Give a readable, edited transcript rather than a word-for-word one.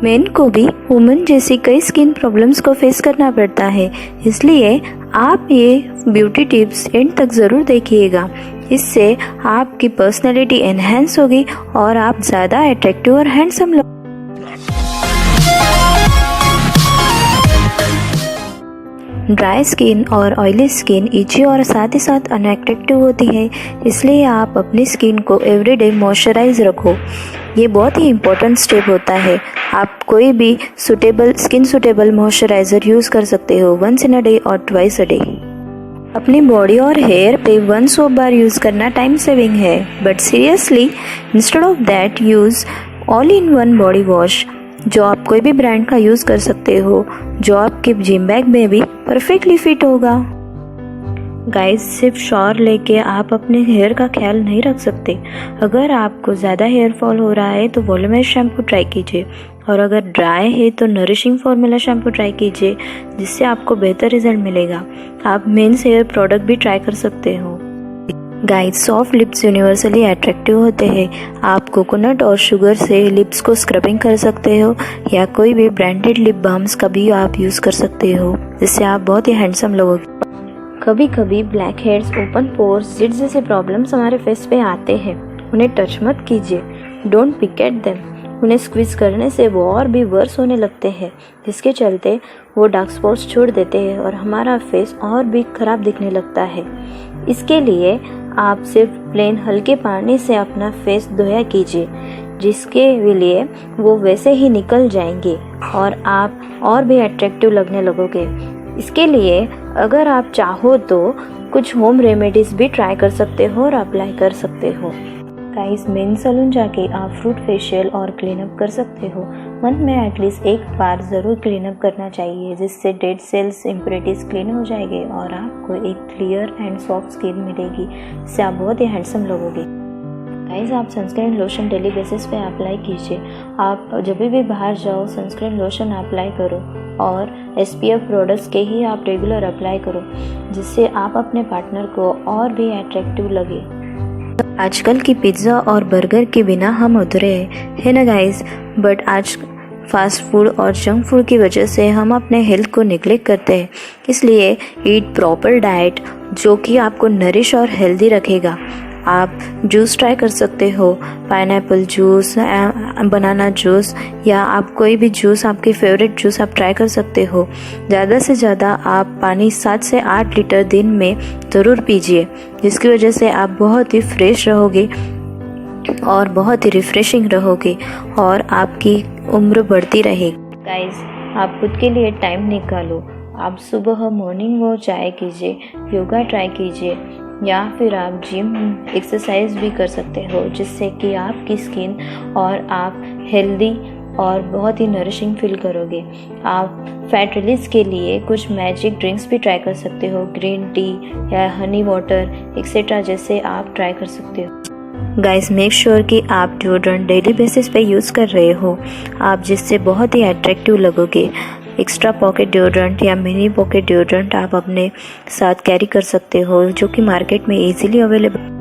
Main को भी women जैसी कई स्किन प्रॉब्लम्स को फेस करना पड़ता है, इसलिए आप ये ब्यूटी टिप्स एंड तक ज़रूर देखिएगा। इससे आपकी पर्सनैलिटी एनहेंस होगी और आप ज़्यादा अट्रैक्टिव और हैंडसम लगेंगे। ड्राई स्किन और ऑयली स्किन इची और साथ ही साथ अनअट्रैक्टिव होती है, इसलिए आप अपनी स्किन को एवरीडे मॉइस्चराइज रखो। ये बहुत ही इम्पोर्टेंट स्टेप होता है। आप कोई भी स्किन सूटेबल मॉइस्चराइज़र यूज़ कर सकते हो, वंस इन अ डे और ट्वाइस अ डे। अपनी बॉडी और हेयर पे 1 सोप बार यूज़ करना टाइम सेविंग है, but seriously instead of that use all in one body wash, जो आप कोई भी ब्रांड का यूज़ कर सकते हो, जो आपके जिम बैग में भी परफेक्टली फिट होगा। गाइस, सिर्फ शॉवर लेके आप अपने हेयर का ख्याल नहीं रख सकते। अगर आपको ज़्यादा हेयर फॉल हो रहा है तो वॉल्यूमाइज शैम्पू ट्राई कीजिए, और अगर ड्राई है तो नरिशिंग फॉर्मूला शैम्पू ट्राई कीजिए, जिससे आपको बेहतर रिजल्ट मिलेगा। आप मेंस हेयर प्रोडक्ट भी ट्राई कर सकते हो। Guys, soft lips universally attractive होते हैं। आप कोकोनट और शुगर से लिप्स को स्क्रबिंग कर सकते हो, या कोई भी ब्रांडेड लिप बाम्स का भी आप यूज़ कर सकते हो, जिससे आप बहुत ही हैंडसम लगोगे। कभी कभी ब्लैक हेड्स, ओपन पोर्स, जिट जैसे प्रॉब्लम्स हमारे फेस पे आते हैं। उन्हें टच मत कीजिए, डोंट पिक एट देम। उन्हें स्क्वीज करने से वो और भी वर्स होने लगते हैं, जिसके चलते वो डार्क स्पॉट्स छोड़ देते हैं और हमारा फेस और भी खराब दिखने लगता है। इसके लिए आप सिर्फ प्लेन हल्के पानी से अपना फेस धोया कीजिए, जिसके लिए वो वैसे ही निकल जाएंगे और आप और भी अट्रैक्टिव लगने लगोगे। इसके लिए अगर आप चाहो तो कुछ होम रेमेडीज़ भी ट्राई कर सकते हो और अप्लाई कर सकते हो। गाइस, मेन सैलून जाके आप फ्रूट फेशियल और क्लीनअप कर सकते हो। मंथ में एटलीस्ट एक बार ज़रूर क्लीनअप करना चाहिए, जिससे डेड सेल्स, इम्प्योरिटीज़ क्लीन हो जाएंगे और आपको एक क्लियर एंड सॉफ्ट स्किन मिलेगी, जिससे आप बहुत ही हैंडसम लगोगे। गाइस, आप सनस्क्रीन लोशन डेली बेसिस पे अप्लाई कीजिए। आप जब भी बाहर जाओ सनस्क्रीन लोशन अप्लाई करो, और SPF प्रोडक्ट्स के ही आप रेगुलर अप्लाई करो, जिससे आप अपने पार्टनर को और भी अट्रैक्टिव लगे। आजकल की पिज़्ज़ा और बर्गर के बिना हम अधूरे हैं, है ना गाइस? बट आज फास्ट फूड और जंक फूड की वजह से हम अपने हेल्थ को निग्लेक्ट करते हैं। इसलिए ईट प्रॉपर डाइट, जो कि आपको नरिश और हेल्दी रखेगा। आप जूस ट्राई कर सकते हो, पाइनएप्पल जूस, बनाना जूस, या आप कोई भी जूस, आपकी फेवरेट जूस आप ट्राई कर सकते हो। ज़्यादा से ज़्यादा आप पानी 7 से 8 लीटर दिन में ज़रूर पीजिए, जिसकी वजह से आप बहुत ही फ्रेश रहोगे और बहुत ही रिफ्रेशिंग रहोगे और आपकी उम्र बढ़ती रहेगी। गाइस, आप खुद के लिए टाइम निकालो। आप सुबह मॉर्निंग वॉक ट्राई कीजिए, योगा ट्राई कीजिए, या फिर आप जिम एक्सरसाइज भी कर सकते हो, जिससे कि आपकी स्किन और आप हेल्दी और बहुत ही नरिशिंग फील करोगे। आप फैट रिलीज के लिए कुछ मैजिक ड्रिंक्स भी ट्राई कर सकते हो, ग्रीन टी या हनी वाटर एक्सेट्रा, जैसे आप ट्राई कर सकते हो। गाइस, मेक श्योर कि आप डिओड्रेंट डेली बेसिस पे यूज़ कर रहे हो, आप जिससे बहुत ही अट्रैक्टिव लगोगे। एक्स्ट्रा पॉकेट डिओड्रेंट या मिनी पॉकेट डिओड्रेंट आप अपने साथ कैरी कर सकते हो, जो कि मार्केट में इजीली अवेलेबल